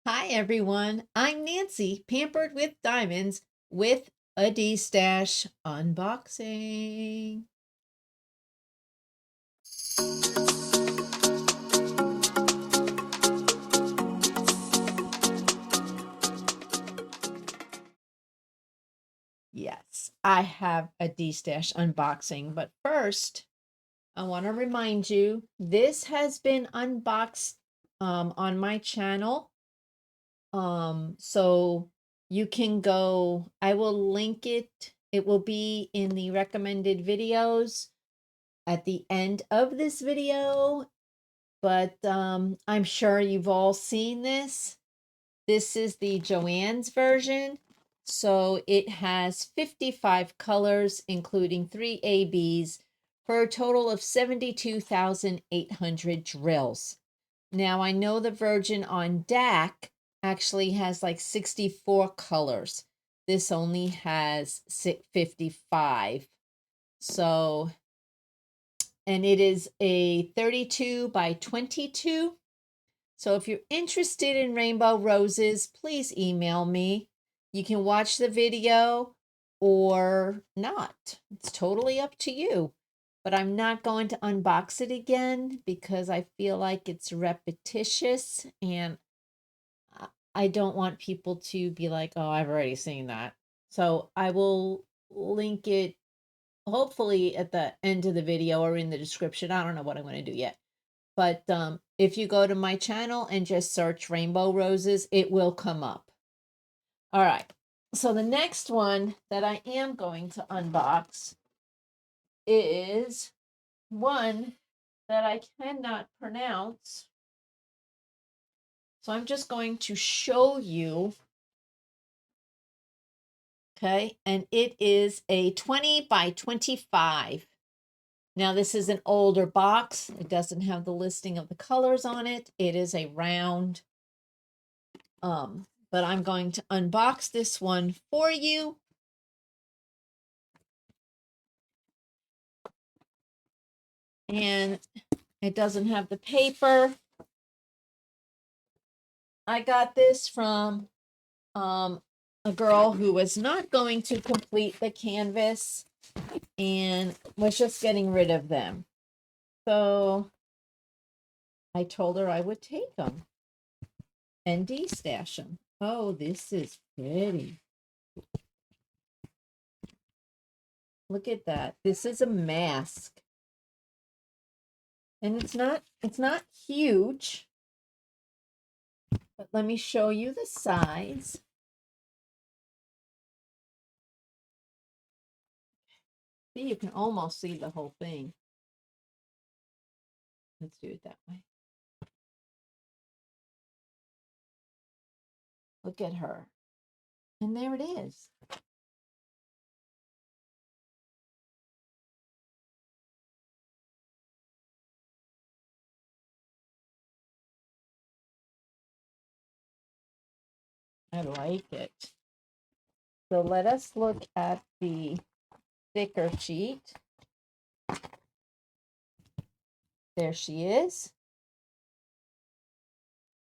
Hi everyone, I'm Nancy, Pampered with Diamonds, with a D-Stash unboxing. Yes, I have a D-Stash unboxing, but first, I want to remind you, this has been unboxed on my channel. So you can go, I will link it. It will be in the recommended videos at the end of this video, but I'm sure you've all seen this. This is the Joann's version. So it has 55 colors, including 3 ABs, for a total of 72,800 drills. Now, I know the version on DAC actually has like 64 colors. This only has 55. So, and it is a 32 by 22. So if you're interested in rainbow roses, please email me. You can watch the video or not. It's totally up to you. But I'm not going to unbox it again because I feel like it's repetitious and I don't want people to be like, oh, I've already seen that. So I will link it hopefully at the end of the video or in the description. I don't know what I'm going to do yet. But if you go to my channel and just search rainbow roses, it will come up. All right. So the next one that I am going to unbox is one that I cannot pronounce. So I'm just going to show you. Okay. And it is a 20 by 25. Now, this is an older box. It doesn't have the listing of the colors on it. It is a round. But I'm going to unbox this one for you. And it doesn't have the paper. I got this from a girl who was not going to complete the canvas and was just getting rid of them. So I told her I would take them and de-stash them. Oh, this is pretty. Look at that. This is a mask. And it's not huge. But let me show you the size. See, you can almost see the whole thing. Let's do it that way. Look at her. And there it is. I like it. So let us look at the sticker sheet. There she is.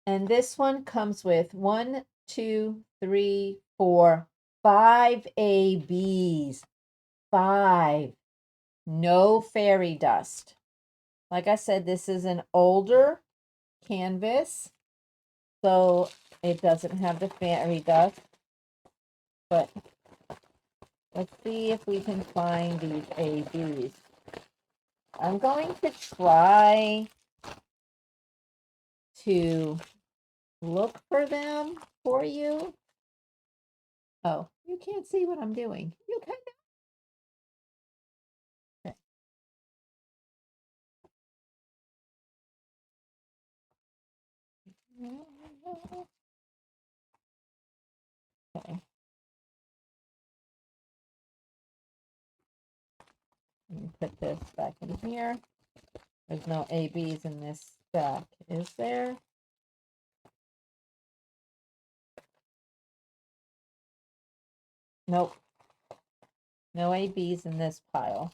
And this one comes with 1, 2, 3, 4, 5 ABs. 5. No fairy dust. Like I said, this is an older canvas, so it doesn't have the fairy dust. But let's see if we can find these ABs. I'm going to try to look for them for you. Oh, you can't see what I'm doing. You can. Okay. Okay. Let me put this back in here. There's no ABs in this stack, is there? Nope. No ABs in this pile.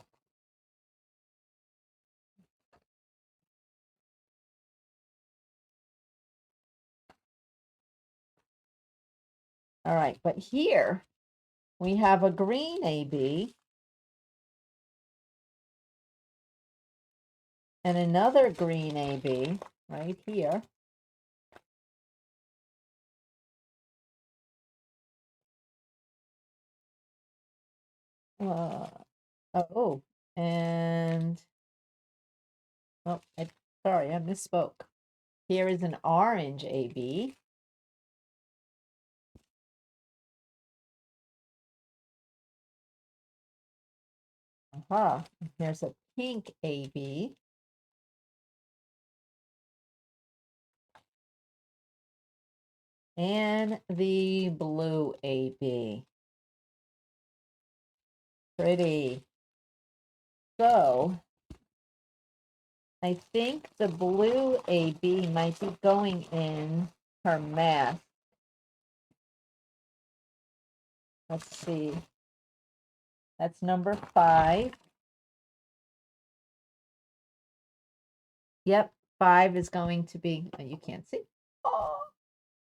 All right, but here we have a green AB and another green AB right here. Oh, and oh, sorry, I misspoke. Here is an orange AB. Aha, here's a pink AB. And the blue AB. Pretty. So, I think the blue AB might be going in her mask. Let's see. That's number 5. Yep, 5 is going to be, oh, you can't see. Oh,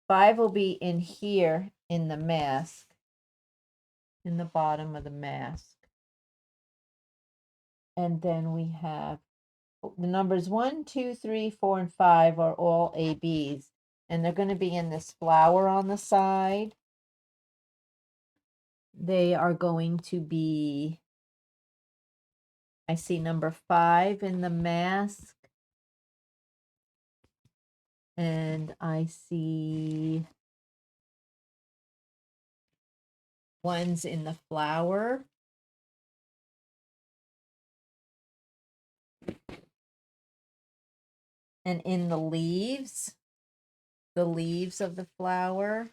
5 will be in here in the mask, in the bottom of the mask. And then we have the numbers 1, 2, 3, 4, and 5 are all ABs. And they're going to be in this flower on the side. They are going to be, I see number 5 in the mask. And I see one's in the flower. And in the leaves of the flower,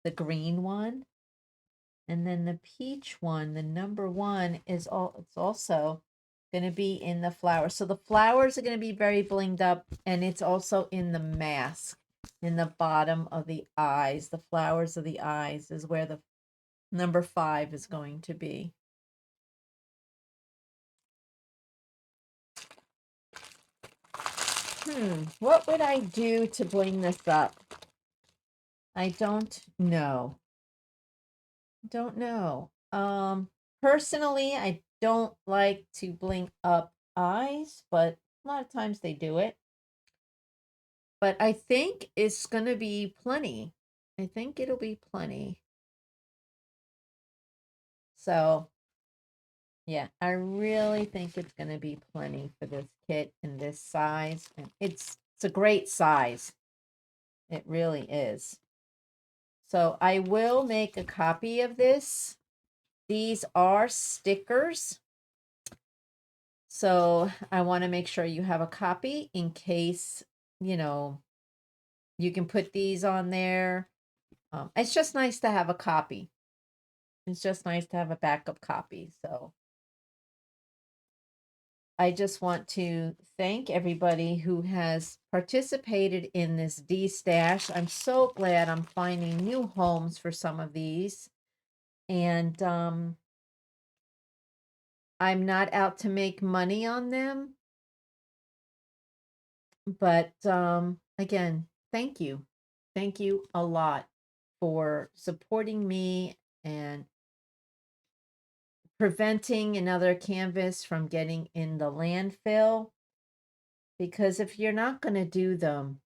the green one. And then the peach one, the number 1 is it's also going to be in the flower. So the flowers are going to be very blinged up, and it's also in the mask, in the bottom of the eyes. The flowers of the eyes is where the number 5 is going to be. What would I do to bling this up? I don't know. Personally, I don't like to bling up eyes, but a lot of times they do it. But I think it's going to be plenty. I think it'll be plenty. So, yeah, I really think it's going to be plenty for this kit in this size. And it's a great size. It really is. So I will make a copy of this. These are stickers. So I want to make sure you have a copy in case, you know, you can put these on there. It's just nice to have a copy. It's just nice to have a backup copy. So I just want to thank everybody who has participated in this D-stash. I'm so glad I'm finding new homes for some of these. And I'm not out to make money on them. But again, thank you. Thank you a lot for supporting me and preventing another canvas from getting in the landfill. Because if you're not going to do them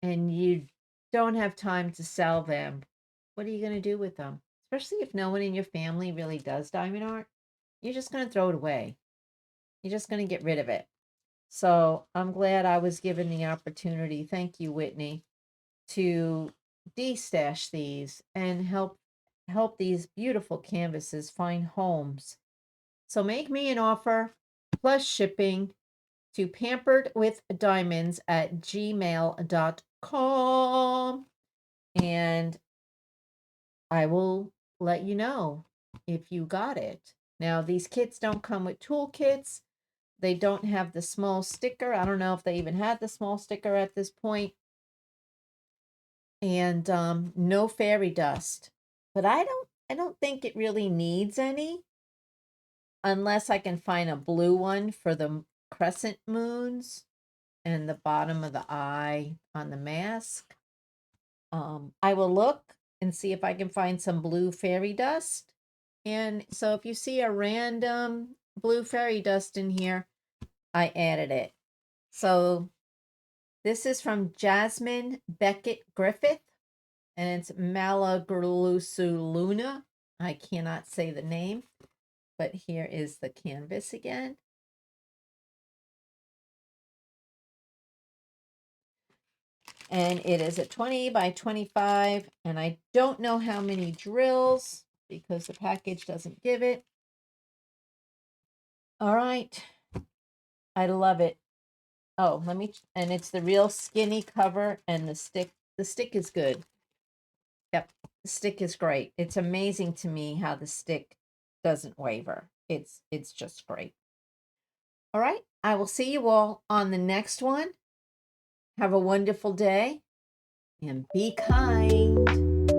and you don't have time to sell them, what are you going to do with them? Especially if no one in your family really does diamond art, you're just going to throw it away. You're just going to get rid of it. So I'm glad I was given the opportunity. Thank you, Whitney, to de-stash these and help these beautiful canvases find homes. So make me an offer plus shipping to pamperedwithdiamonds@gmail.com, and I will let you know if you got it. Now, these kits don't come with toolkits. They don't have the small sticker. I don't know if they even had the small sticker at this point. And no fairy dust. But I don't think it really needs any, unless I can find a blue one for the crescent moons and the bottom of the eye on the mask. I will look. and see if I can find some blue fairy dust. And so if you see a random blue fairy dust in here, I added it. So this is from Jasmine Beckett Griffith, and it's Milagroslaluna. I cannot say the name, but here is the canvas again. And it is a 20 by 25, and I don't know how many drills because the package doesn't give it. All right. I love it. Oh, and it's the real skinny cover, and the stick is good. Yep, the stick is great. It's amazing to me how the stick doesn't waver. It's just great. All right, I will see you all on the next one. Have a wonderful day and be kind.